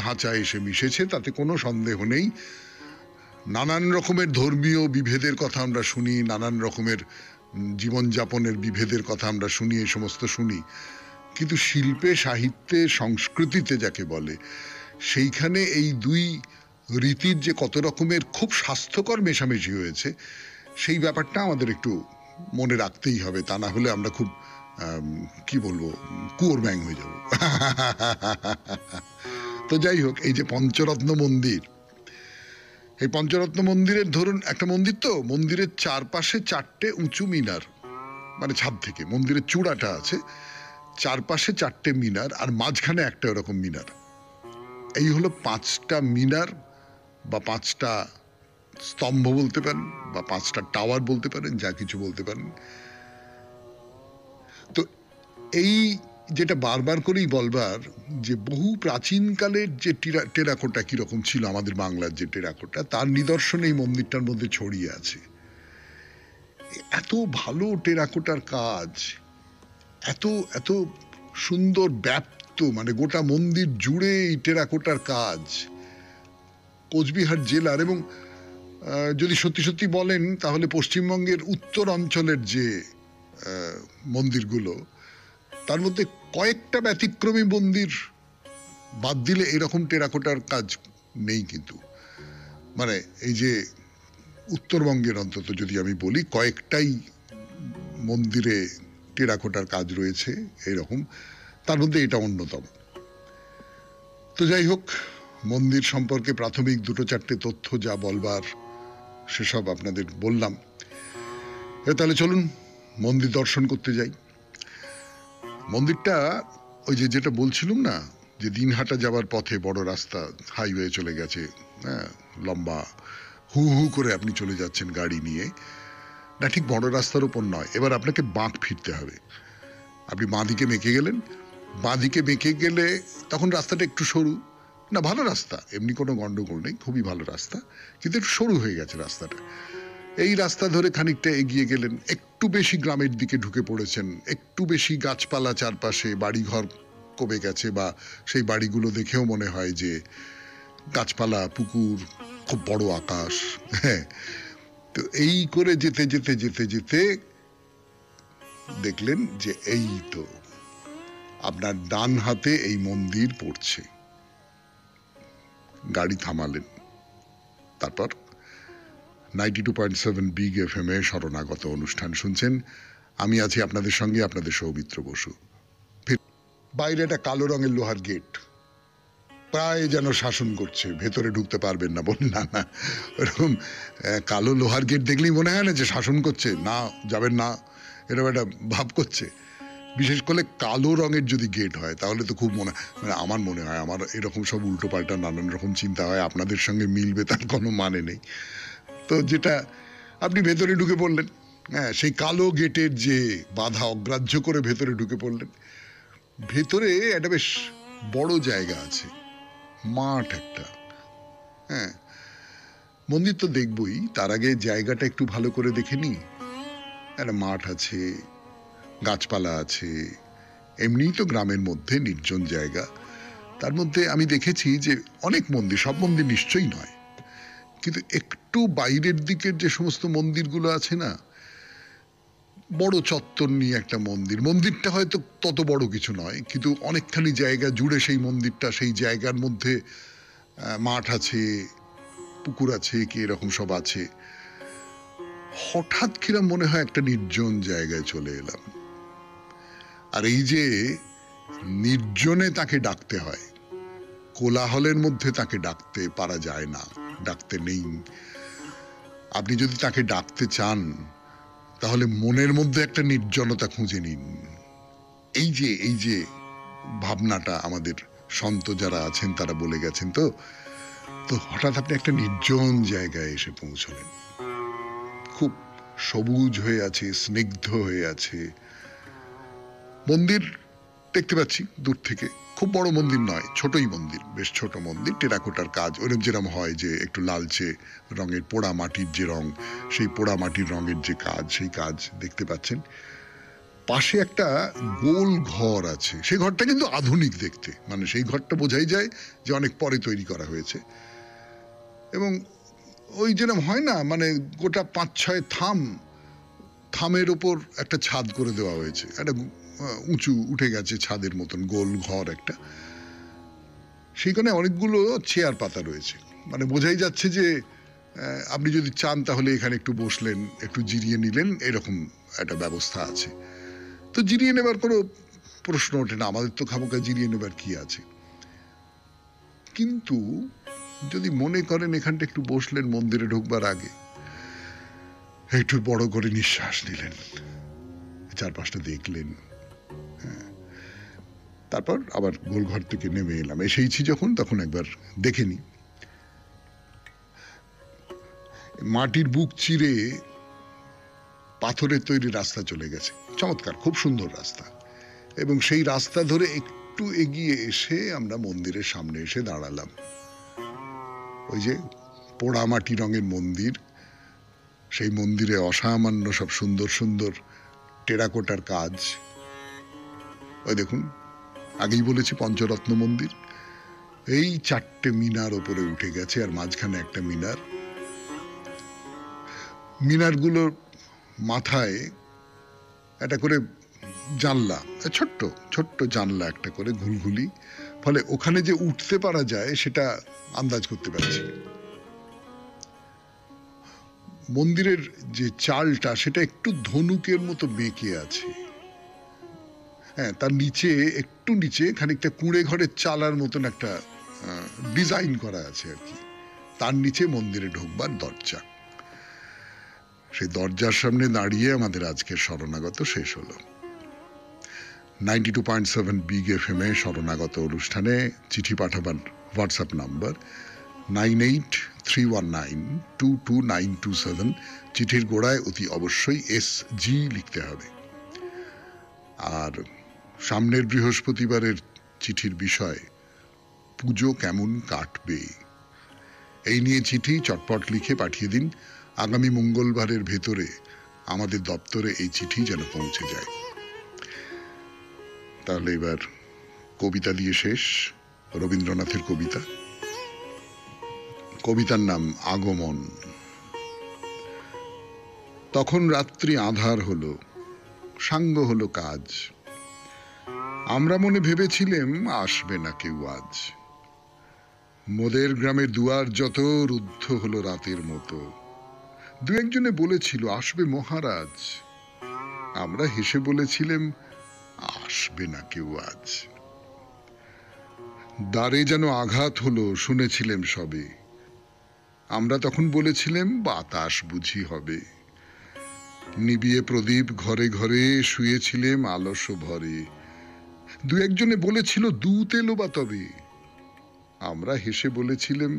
ধাঁচা এসে মিশেছে, তাতে কোনো সন্দেহ নেই। নানান রকমের ধর্মীয় বিভেদের কথা আমরা শুনি, নানান রকমের জীবনযাপনের বিভেদের কথা আমরা শুনি, এই সমস্ত শুনি। কিন্তু শিল্পে, সাহিত্যে, সংস্কৃতিতে যাকে বলে, সেইখানে এই দুই রীতির যে কত রকমের খুব স্বাস্থ্যকর মেশামেশি হয়েছে, সেই ব্যাপারটা আমাদের একটু মনে রাখতেই হবে। তা না হলে আমরা খুব কি বলবো, কুয়োর ব্যাং হয়ে যাব। তো যাই হোক, এই যে পঞ্চরত্ন মন্দির, এই পঞ্চরত্ন মন্দিরের ধরুন একটা মন্দির, তো মন্দিরের চারপাশে চারটে উঁচু মিনার, মানে ছাদ থেকে মন্দিরের চূড়াটা আছে, চারপাশে চারটে মিনার আর মাঝখানে একটা এরকম মিনার। এই হলো পাঁচটা মিনার বা পাঁচটা স্তম্ভ বলতে পারেন, বা পাঁচটা টাওয়ার বলতে পারেন, যা কিছু বলতে পারেন। তো এই যেটা বারবার করেই বলবার, যে বহু প্রাচীনকালের যে টেরাকোটা কিরকম ছিল আমাদের বাংলার যে টেরাকোটা, তার নিদর্শন এই মন্দিরটার মধ্যে ছড়িয়ে আছে। এত ভালো টেরাকোটার কাজ, এত এত সুন্দর ব্যাপ্ত, মানে গোটা মন্দির জুড়ে এই টেরাকোটার কাজ। কোচবিহার জেলার, এবং যদি সত্যি সত্যি বলেন তাহলে পশ্চিমবঙ্গের উত্তর অঞ্চলের যে মন্দিরগুলো, তার মধ্যে কয়েকটা ব্যতিক্রমী মন্দির বাদ দিলে এরকম টেরাকোটার কাজ নেই। কিন্তু মানে এই যে উত্তরবঙ্গের অন্তত যদি আমি বলি, কয়েকটাই মন্দিরে টেরাকোটার কাজ রয়েছে এরকম, তার মধ্যে এটা অন্যতম। তো যাই হোক, মন্দির সম্পর্কে প্রাথমিক দুটো চারটে তথ্য যা বলবার সেসব আপনাদের বললাম। তাহলে চলুন মন্দির দর্শন করতে যাই। মন্দিরটা ওই যে যেটা বলছিলাম না, যে দিনহাটা যাওয়ার পথে বড় রাস্তা, হাইওয়ে চলে গেছে, হ্যাঁ, লম্বা, হু হু করে আপনি চলে যাচ্ছেন গাড়ি নিয়ে, না ঠিক বড় রাস্তার উপর নয়। এবার আপনাকে বাঁক ফিরতে হবে। আপনি বাঁ দিকে বেঁকে গেলেন, বাঁ দিকে বেঁকে গেলে তখন রাস্তাটা একটু সরু, না ভালো রাস্তা, এমনি কোনো গন্ডগোল নেই, খুবই ভালো রাস্তা, কিন্তু একটু সরু হয়ে গেছে রাস্তাটা। এই রাস্তা ধরে খানিকটা এগিয়ে গেলেন, একটু বেশি গ্রামের দিকে ঢুকে পড়েছেন, একটু বেশি গাছপালা চারপাশে, বাড়িঘর কমে গেছে, বা সেই বাড়িগুলো দেখেও মনে হয় যে গাছপালা, পুকুর, খুব বড় আকাশ। হ্যাঁ, তো এই করে যেতে যেতে যেতে যেতে দেখলেন যে এই তো আপনার ডান হাতে এই মন্দির পড়ছে। গাড়ি থামালেন, তারপর 92.7 বিগ এফএম এ শরণাগত অনুষ্ঠান শুনছেন। আমি আছি আপনাদের সঙ্গে, আপনাদের সৌমিত্র বসু। বাইরে একটা কালো রঙের লোহার গেট, প্রায় যেন শাসন করছে, ভেতরে ঢুকতে পারবেন না, বলুন না না, এরকম কালো লোহার গেট দেখলেই মনে হয় না যে শাসন করছে, না যাবেন না, এরকম একটা ভাব করছে। বিশেষ করে কালো রঙের যদি গেট হয় তাহলে তো খুব মানে আমার মনে হয়, আমার এরকম সব উল্টোপাল্টা নানান রকম চিন্তা হয়, আপনাদের সঙ্গে মিলবে তার কোনো মানে নেই। তো যেটা আপনি ভেতরে ঢুকে পড়লেন, হ্যাঁ, সেই কালো গেটের যে বাধা অগ্রাহ্য করে ভেতরে ঢুকে পড়লেন। ভেতরে একটা বেশ বড় জায়গা আছে, মাঠ একটা। হ্যাঁ, মন্দির তো দেখবই, তার আগে জায়গাটা একটু ভালো করে দেখে নি। একটা মাঠ আছে, গাছপালা আছে, এমনিই তো গ্রামের মধ্যে নির্জন জায়গা। তার মধ্যে আমি দেখেছি যে অনেক মন্দির, সব মন্দির নিশ্চয়ই নয়, কিন্তু একটু বাইরের দিকের যে সমস্ত মন্দিরগুলো আছে না, বড় চত্বর নিয়ে একটা মন্দির, মন্দিরটা হয়তো তত বড় কিছু নয়, কিন্তু অনেকখানি জায়গা জুড়ে সেই মন্দিরটা, সেই জায়গার মধ্যে মাঠ আছে, পুকুর আছে, কি এরকম সব আছে। হঠাৎ কিরম মনে হয় একটা নির্জন জায়গায় চলে এলাম। আর এই যে নির্জনে তাকে ডাকতে হয়, কোলাহলের মধ্যে তাকে ডাকতে পারা যায় না, ডাকতে নেই। আপনি যদি তাকে ডাকতে চান তাহলে মনের মধ্যে একটা নির্জনতা খুঁজে নিন। এই যে ভাবনাটা আমাদের সন্ত যারা আছেন তারা বলে গেছেন। তো তো হঠাৎ আপনি একটা নির্জন জায়গায় এসে পৌঁছলেন, খুব সবুজ হয়ে আছে, স্নিগ্ধ হয়ে আছে। মন্দির দেখতে পাচ্ছি দূর থেকে, খুব বড় মন্দির নয়, ছোটই মন্দির, বেশ ছোট মন্দির, টেরাকোটার কাজ, ওরকম যেরকম হয় যে একটু লালচে রঙের পোড়া মাটির যে রং, সেই পোড়া মাটির রঙের যে কাজ, সেই কাজ দেখতে পাচ্ছেন। পাশে একটা গোল ঘর আছে, সেই ঘরটা কিন্তু আধুনিক দেখতে, মানে সেই ঘরটা বোঝাই যায় যে অনেক পরে তৈরি করা হয়েছে। এবং ওই যেরকম হয় না, মানে গোটা 5-6 থামের ওপর একটা ছাদ করে দেওয়া হয়েছে, একটা উঁচু উঠে গেছে ছাদের মতন গোল ঘর একটা, সেইখানে অনেকগুলো চেয়ার পাতা রয়েছে, মানে বোঝাই যাচ্ছে যে আপনি যদি চান তাহলে এখানে একটু বসলেন, একটু জিরিয়ে নিলেন, এরকম একটা ব্যবস্থা আছে। তো জিরিয়ে নেবার কোনো প্রশ্ন ওঠে না, আমাদের তো খামোখা জিরিয়ে নেবার কি আছে। কিন্তু যদি মনে করেন এখানটা একটু বসলেন মন্দিরে ঢুকবার আগে, একটু বড় করে নিঃশ্বাস নিলেন, চারপাশটা দেখলেন, হ্যাঁ, তারপর আবার গোলঘর থেকে নেমে এলাম, এসেইছি যখন তখন একবার দেখে নি। মাটির বুক চিরে পাথরের তৈরি রাস্তা চলে গেছে, চমৎকার, খুব সুন্দর রাস্তা। এবং সেই রাস্তা ধরে একটু এগিয়ে এসে আমরা মন্দিরের সামনে এসে দাঁড়ালাম। ওই যে পোড়া মাটি রঙের মন্দির, সেই মন্দিরে অসামান্য সব সুন্দর সুন্দর টেরাকোটার কাজ। ওই দেখুন, আগেই বলেছি পঞ্চরত্ন মন্দির, এই 4টে মিনার ওপরে উঠে গেছে, আর মাঝখানে একটা মিনার। মিনারগুলোর মাথায় একটা করে জানলা, ছোট্ট ছোট্ট জানলা একটা করে ঘুলঘুলি, ফলে ওখানে যে উঠতে পারা যায় সেটা আন্দাজ করতে পারছি। মন্দিরের যে চালটা সেটা একটু ধনুকের মতো বেঁকে আছে, হ্যাঁ, তার নিচে একটু নিচে খানিকটা কুঁড়ে ঘরের চালার মতন একটা ডিজাইন করা আছে আর কি। তার নিচে মন্দিরে ঢুকবার দরজা। সেই দরজার সামনে দাঁড়িয়ে আমাদের আজকের শরণাগত শেষ হলো। 92.7 বিগ FM এ শরণাগত অনুষ্ঠানে চিঠি পাঠাবার হোয়াটসঅ্যাপ নাম্বার 9831922927। চিঠির গোড়ায় অতি অবশ্যই SG লিখতে হবে। আর সামনের বৃহস্পতিবারের চিঠির বিষয় পুজো কেমন কাটবে, এই নিয়ে চিঠি চটপট লিখে পাঠিয়ে দিন। আগামী মঙ্গলবারের ভেতরে আমাদের দপ্তরে এই চিঠি যেন পৌঁছে যায়। তাহলে এবার কবিতা দিয়ে শেষ, রবীন্দ্রনাথের কবিতা। কবিতার নাম আগমন। তখন রাত্রি আঁধার হলো, সাঙ্গ হলো কাজ, আমরা মনে ভেবেছিলেম আসবে না কেউ আজ। মোদের গ্রামের দুয়ার যত রুদ্ধ হলো রাতের মতো, দু একজনে বলেছিল আসবে মহারাজ, আমরা হেসে বলেছিলেম আসবে না কেউ আজ। দ্বারে যেন আঘাত হলো শুনেছিলেম সবে, আমরা তখন বলেছিলেম বাতাস বুঝি হবে। নিবিয়ে প্রদীপ ঘরে ঘরে শুয়েছিলেম আলস্য ভরে। দু একজনে বলেছিল দুধ এলো বা তবে, আমরা হেসে বলেছিলাম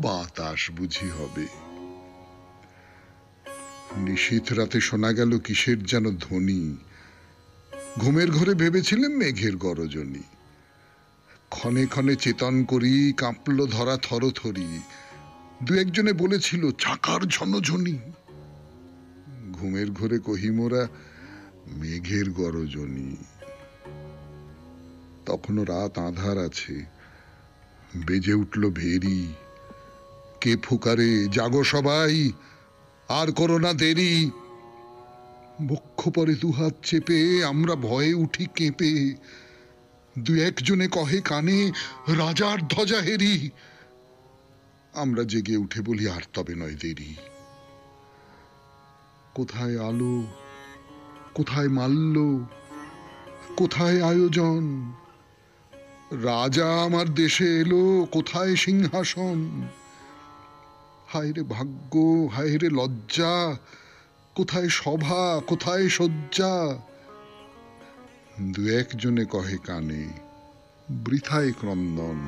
বাতাস বুঝি হবে। নিশীথ রাতে শোনা গেল কিসের যেন ধ্বনি, ঘুমের ঘরে ভেবেছিলেন মেঘের গরজনী। ক্ষণে ক্ষণে চেতন করি কাঁপল ধরা থরথরি, দু একজনে বলেছিল চাকার ঝনঝনি। ঘুমের ঘরে কহিমোরা মেঘের গরজনী। তখনও রাত আঁধার আছে, বেজে উঠল ভেরি। কে ফুকারে জাগো সবাই, আর করো না দেরি। বক্ষ পরে দুহাত চেপে আমরা ভয়ে উঠি কেঁপে। দু একজনে কহে কানে রাজার ধ্বজা হেরি। আমরা জেগে উঠে বলি আর তবে নয় দেরি। কোথায় আলো, কোথায় মাল্য, কোথায় আয়োজন? রাজা আমার দেশে এলো, কোথায় সিংহাসন? হায় রে ভাগ্য, হায় রে লজ্জা, কোথায় সভা, কোথায় শয্যা? দু একজনে কহে কানে বৃথায় ক্রন্দন,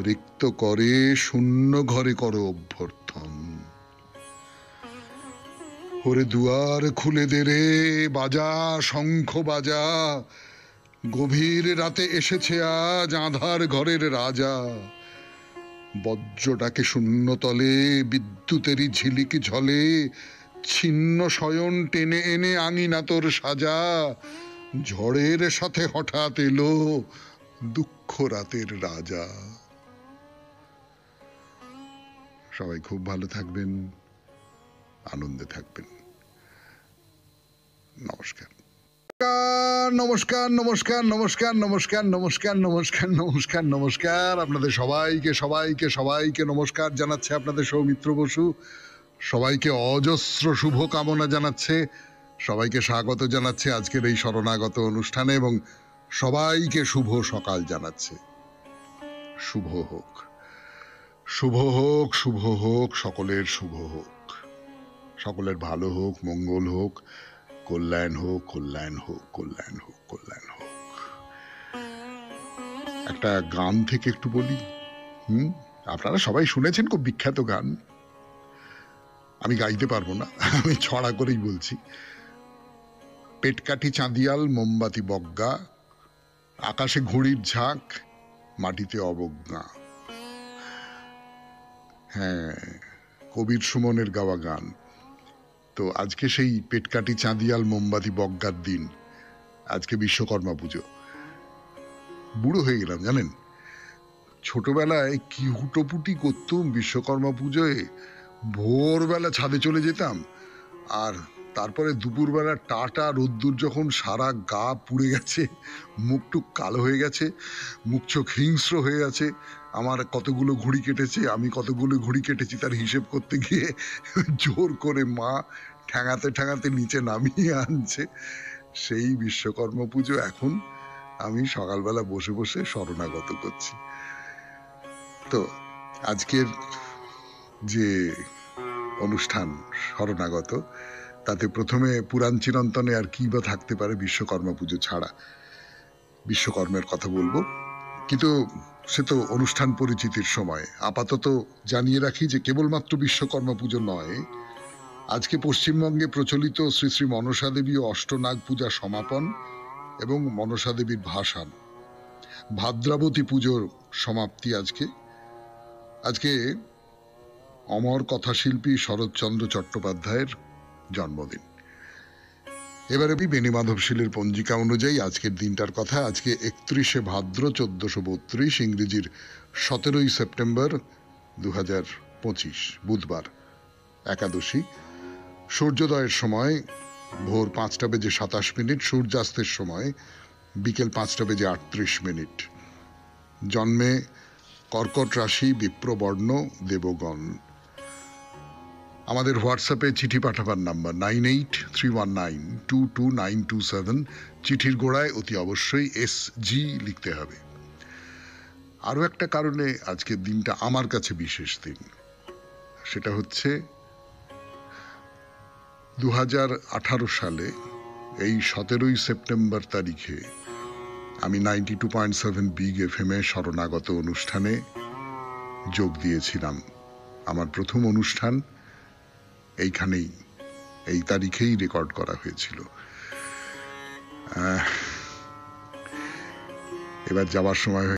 রিক্ত করে শূন্য ঘরে করো অভ্যর্থন। ওরে দুয়ার খুলে দে রে, বাজা শঙ্খ বাজা, গভীর রাতে এসেছে আজ আঁধার ঘরের রাজা। বজ্র ডাকে শূন্যতলে, বিদ্যুতেরই ঝিলিক ঝলে, ছিন্ন শয়ন টেনে এনে আঙিনা তোর সাজা। ঝড়ের সাথে হঠাৎ এলো দুঃখ রাতের রাজা। সবাই খুব ভালো থাকবেন, আনন্দে থাকবেন। নমস্কার। নমস্কার নমস্কার নমস্কার নমস্কার নমস্কার নমস্কার নমস্কার নমস্কার। আপনাদের সবাইকে সবাইকে সবাইকে নমস্কার জানাচ্ছে আপনাদের সৌমিত্র বসু। সবাইকে অজস্র শুভ কামনা জানাচ্ছে, সবাইকে স্বাগত জানাচ্ছে আজকের এই শরণাগত অনুষ্ঠানে, এবং সবাইকে শুভ সকাল জানাচ্ছে। শুভ হোক, শুভ হোক, শুভ হোক, সকলের শুভ হোক, সকলের ভালো হোক, মঙ্গল হোক, কল্যাণ হোক, কল্যাণ হোক, কল্যাণ হোক, কল্যাণ হোক। একটা গান থেকে একটু বলি। আপনারা সবাই শুনেছেন, খুব বিখ্যাত গান। আমি গাইতে পারবো না, আমি ছড়া করেই বলছি। পেটকাঠি চাঁদিয়াল মোমবাতি বজ্ঞা, আকাশে ঘুড়ির ঝাঁক, মাটিতে অবজ্ঞা। হ্যাঁ, কবির সুমনের গাওয়া গান। তো আজকে সেই পেটকাঠি চাঁদিয়াল মোমবাতি বজ্ঞার দিন, আজকে বিশ্বকর্মা পুজো। বুড়ো হয়ে গেলাম জানেন। ছোটবেলায় কি হুটোপুটি করতুম বিশ্বকর্মা পুজোয়। ভোরবেলা ছাদে চলে যেতাম, আর তারপরে দুপুরবেলা টাটা রোদ্দুর যখন সারা গা পুড়ে গেছে, মুখ টুক কালো হয়ে গেছে, মুখ চোখ হিংস্র হয়ে গেছে, আমার কতগুলো ঘুড়ি কেটেছে, আমি কতগুলো ঘুড়ি কেটেছি তার হিসেব করতে গিয়ে জোর করে মা ঠ্যাঙাতে ঠ্যাঙাতে নিচে নামিয়ে আনছে। সেই বিশ্বকর্মা পুজো এখন আমি সকালবেলা বসে বসে শরণাগত করছি। তো আজকের যে অনুষ্ঠান শরণাগত, তাতে প্রথমে পুরাণ চিরন্তনে আর কি বা থাকতে পারে বিশ্বকর্মা পুজো ছাড়া। বিশ্বকর্মের কথা বলবো, কিন্তু সে তো অনুষ্ঠান পরিচিতির সময়। আপাতত জানিয়ে রাখি যে কেবলমাত্র বিশ্বকর্মা পুজো নয়, আজকে পশ্চিমবঙ্গে প্রচলিত শ্রী শ্রী মনসা দেবী ও অষ্টনাগ পূজা সমাপন এবং মনসা দেবীর ভাসান, ভাদ্রাবতী পুজোর সমাপ্তি আজকে। আজকে অমর কথাশিল্পী শরৎচন্দ্র চট্টোপাধ্যায়ের জন্মদিন। এবারে বেণীমাধবশীলের পঞ্জিকা অনুযায়ী আজকের দিনটার কথা। আজকে 31শে ভাদ্র 1432, ইংরেজির 17ই সেপ্টেম্বর 2025, বুধবার, একাদশী। সূর্যোদয়ের সময় ভোর 5:27, সূর্যাস্তের সময় বিকেল 5:38। জন্মে কর্কট রাশি, বিপ্রবর্ণ, দেবগণ। আমাদের হোয়াটসঅ্যাপে চিঠি পাঠাবার নাম্বার 9831922927। চিঠির গোড়ায় অতি অবশ্যই SG লিখতে হবে। আরও একটা কারণে আজকের দিনটা আমার কাছে বিশেষ দিন, সেটা হচ্ছে 2018 সালে এই 17ই সেপ্টেম্বর তারিখে আমি 92.7 বিগ FM এ শরণাগত অনুষ্ঠানে যোগ দিয়েছিলাম। আমার প্রথম অনুষ্ঠান এইখানেই, এই তারিখেই রেকর্ড করা হয়েছিল। এবার যাওয়ার সময়